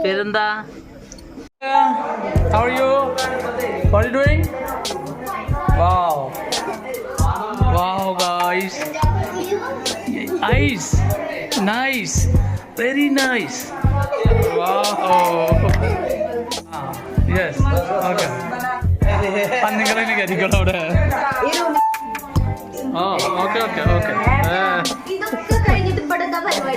പേരെന്താ? How are you? What are you doing? Wow. Wow, guys. Nice. Nice. Very nice. Wow. Yes. Okay. നിങ്ങളെ കരിക്കണം അവിടെ. Oh, okay, okay, okay. ഇതൊക്കെ കഴിഞ്ഞിട്ട് ഇപ്പഴത്തെ പരിപാടി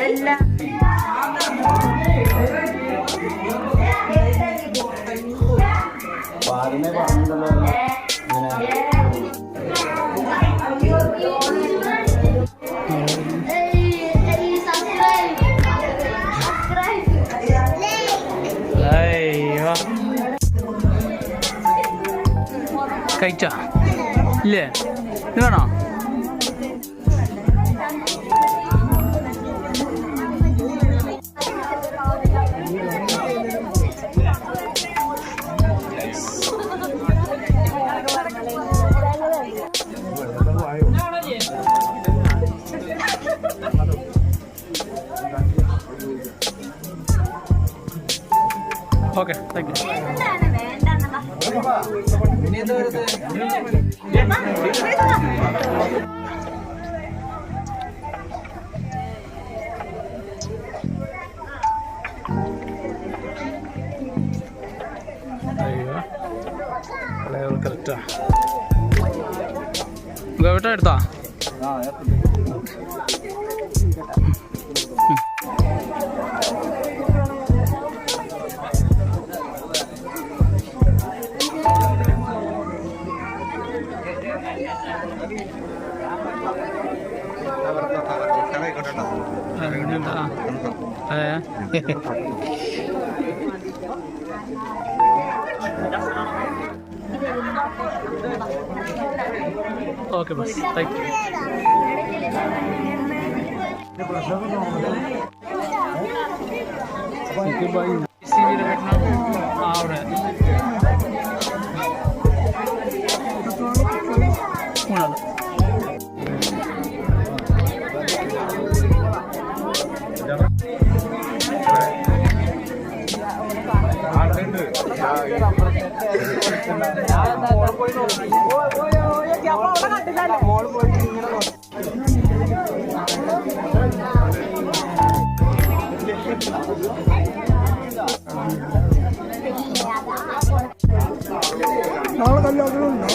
കഴിച്ച ഇല്ലേ? ഇത് വേണോ? Okay, thank you. കറക്റ്റാ ഗവട്ട എടുത്താ? Okay bus, thank you. അവിടെ മൂന്നാള് നാളെ കല്യാണത്തിനുണ്ടോ?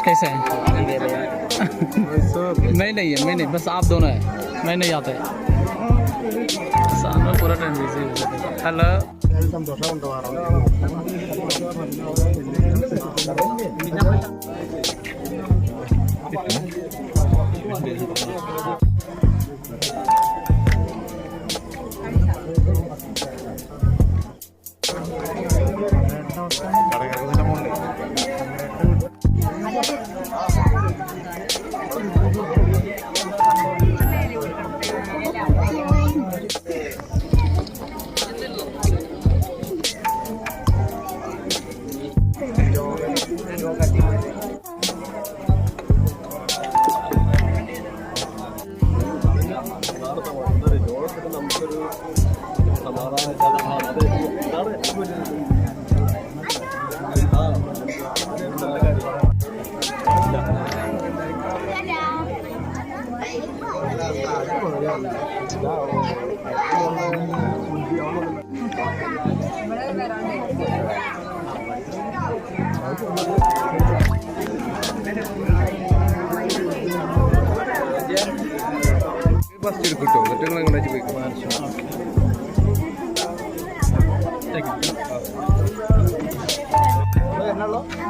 कैसे हैं? मैं नहीं है, मैं नहीं, बस आप दोनों है, मैं नहीं आता है. सामने पूरा टाइम बिजी है. हेलो ബസ് എടുക്കട്ടോ എന്നിട്ട് നിങ്ങൾ എങ്ങോട്ടേക്ക് പോയി രണ്ടെണ്ണുള്ളൂ.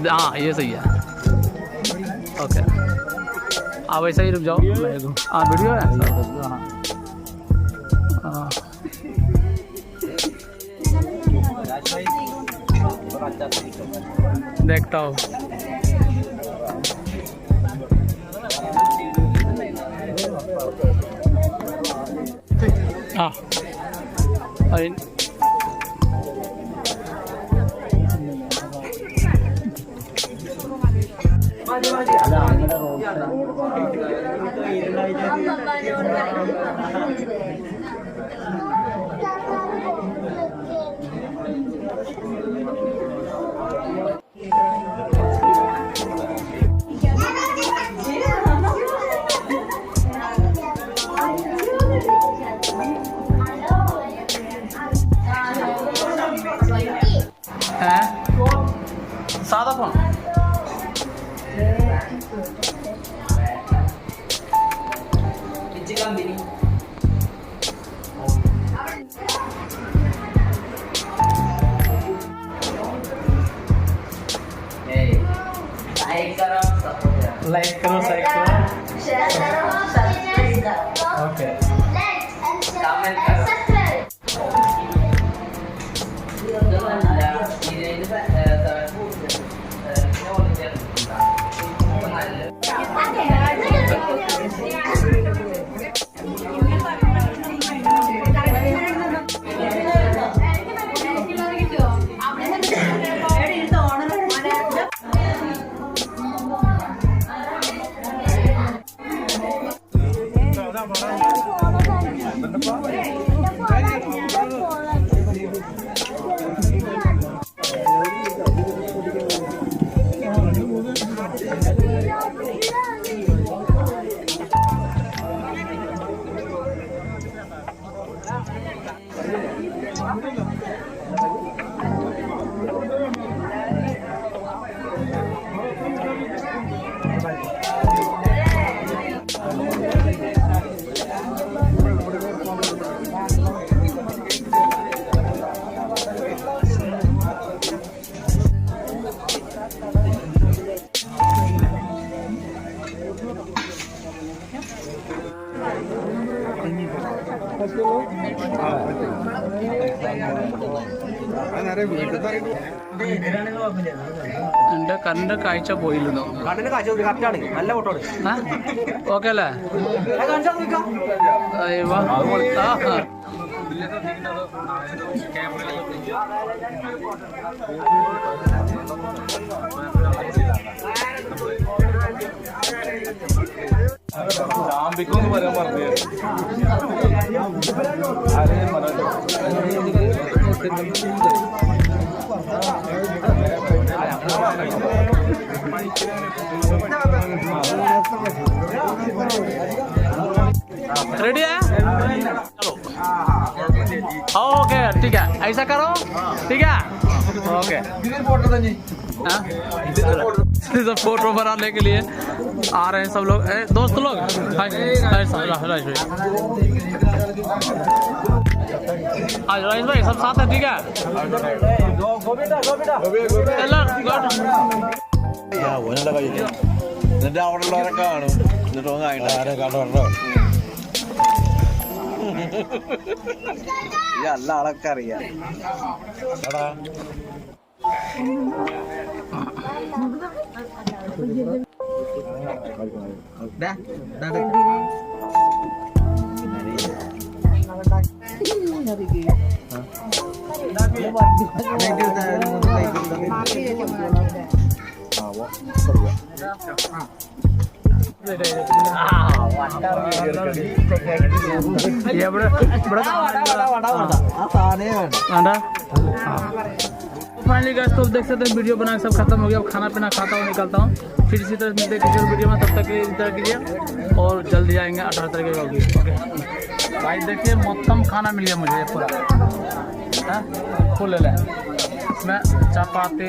हाँ ये सही है। ओके हाँ वैसा ही रुक जाओ। हाँ वीडियो है। हाँ देखता हूँ। हाँ सादा फोन लाइक करो, साइक करो, शेयर करो, सब्सक्राइब करो। ओके। Like and subscribe. എൻ്റെ കണ്ണിൻ്റെ കാഴ്ച പോയിരുന്നു. ഓക്കെ അല്ലേ? ചാമ്പിക്കൊന്ന് പറയാൻ പറഞ്ഞു. रेडी है? चलो ओके ठीक है, ऐसा करो ठीक है ओके। फोटो बनाने के लिए आ रहे हैं सब लोग, दोस्त लोग। आज राइस भाई सब साथ है ठीक है। എന്നിട്ട് അവിടെ ഉള്ളവരൊക്കെ കാണും. എന്നിട്ട് കണ്ടോ ഈ നല്ല ആളൊക്കെ അറിയാം. फाइनली गाइस तो देख सकते हैं वीडियो बना सब खत्म हो गया। अब खाना पीना खाता हूँ, निकलता हूँ। फिर इसी तरह मिलते हैं किसी वीडियो में, तब तक इंतजार कीजिए और जल्दी आएंगे 18 तारीख का भी। ओके भाई देखिए मौसम खाना मिल गया मुझे पूरा फुल ले इसमें चपाती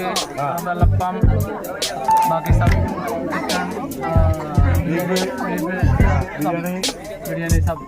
लप्पम बाकी सब बिरयानी सब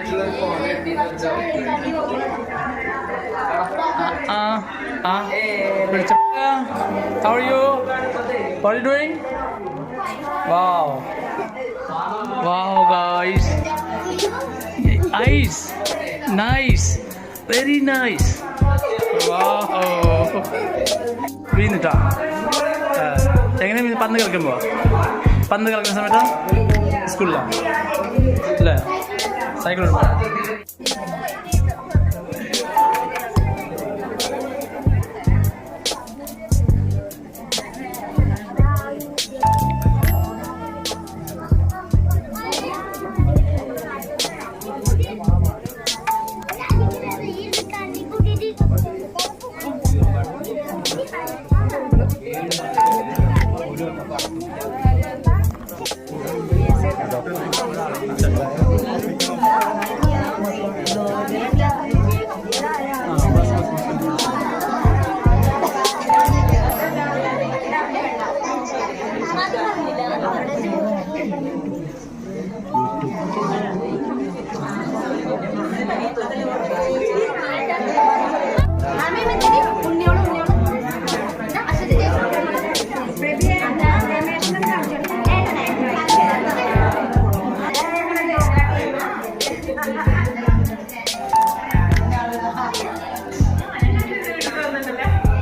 How are you? What are you doing? Wow. Wow, guys. Ice. Nice. Very nice. Wow. വീണിട്ടാ എങ്ങനെ പന്ത് കളിക്കുമ്പോ പന്ത് കളിക്കുന്ന സമയത്ത് സ്കൂളിലാണ് അല്ലേ സൈക്കിളുണ്ടോ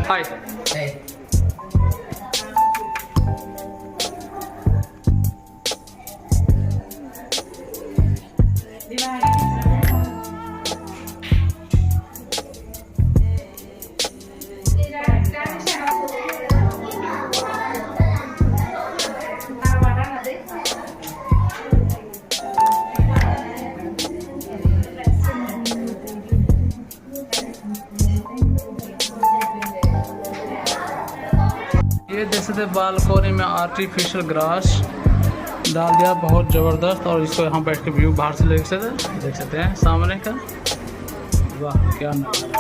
ഹായ് ये देख सकते बालकोनी में आर्टिफिशियल ग्रास डाल दिया बहुत ज़बरदस्त और इसको यहाँ बैठ के व्यू बाहर से देख सकते हैं सामने का वाह क्या नज़ारा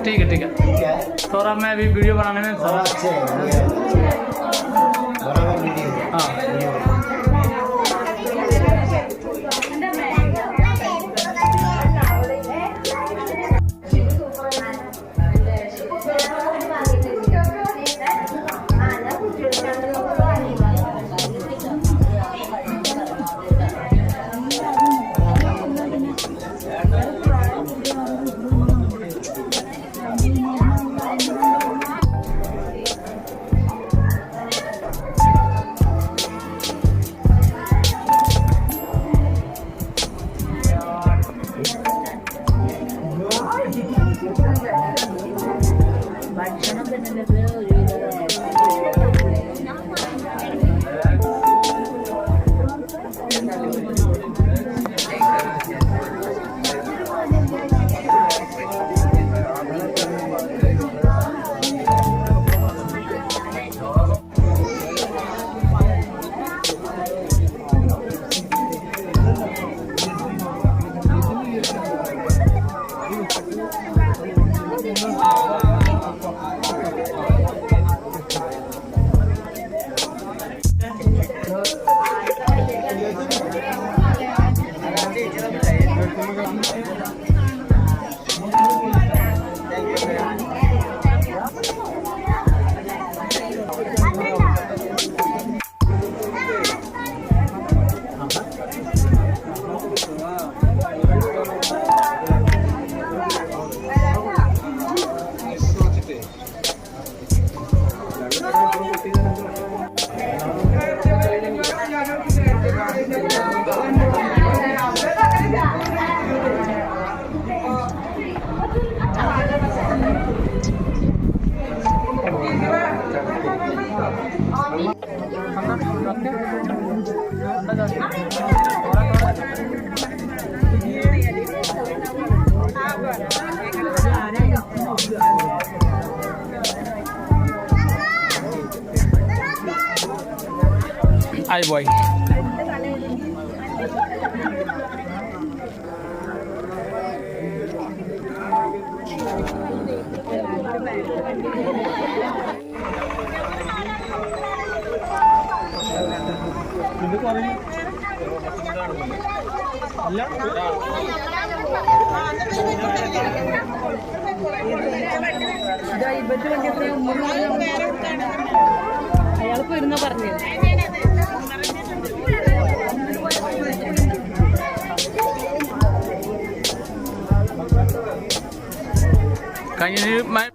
ठीक है थोड़ा मैं भी वीडियो बनाने में थोड़ा अच्छे हाँ Hi boy. അയാൾക്ക് വരുന്ന പറഞ്ഞു Can you hear my?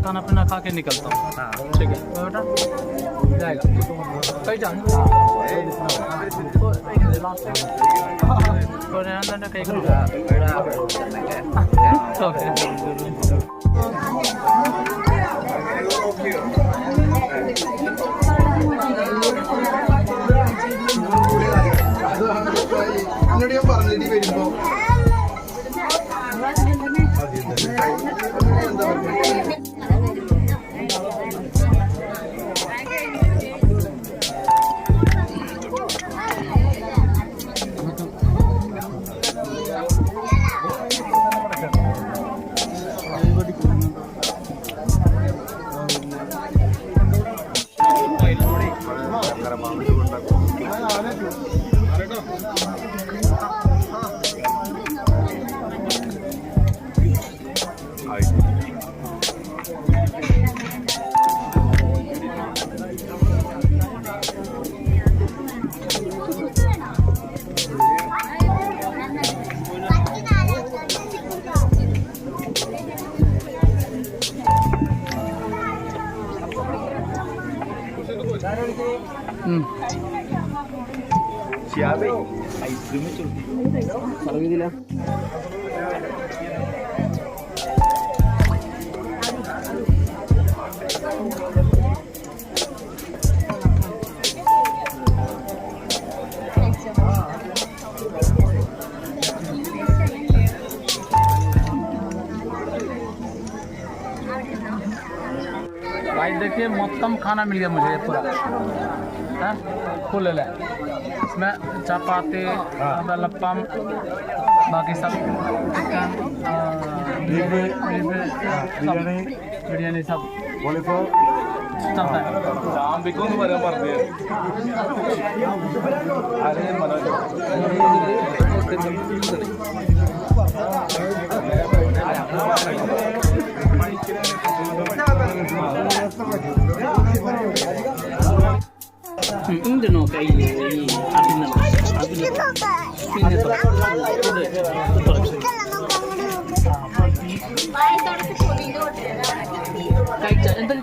खाना पीना खा के निकलता हूँ। ठीक है बेटा जाएगा कहीं जाना भाई देखिए मोत्तम खाना मिल गया मुझे पूरा है फुल है इसमें चपाती लप्पम बाकी सब चिकन बिरयानी सब चलता है Ini no kayak ini, kayak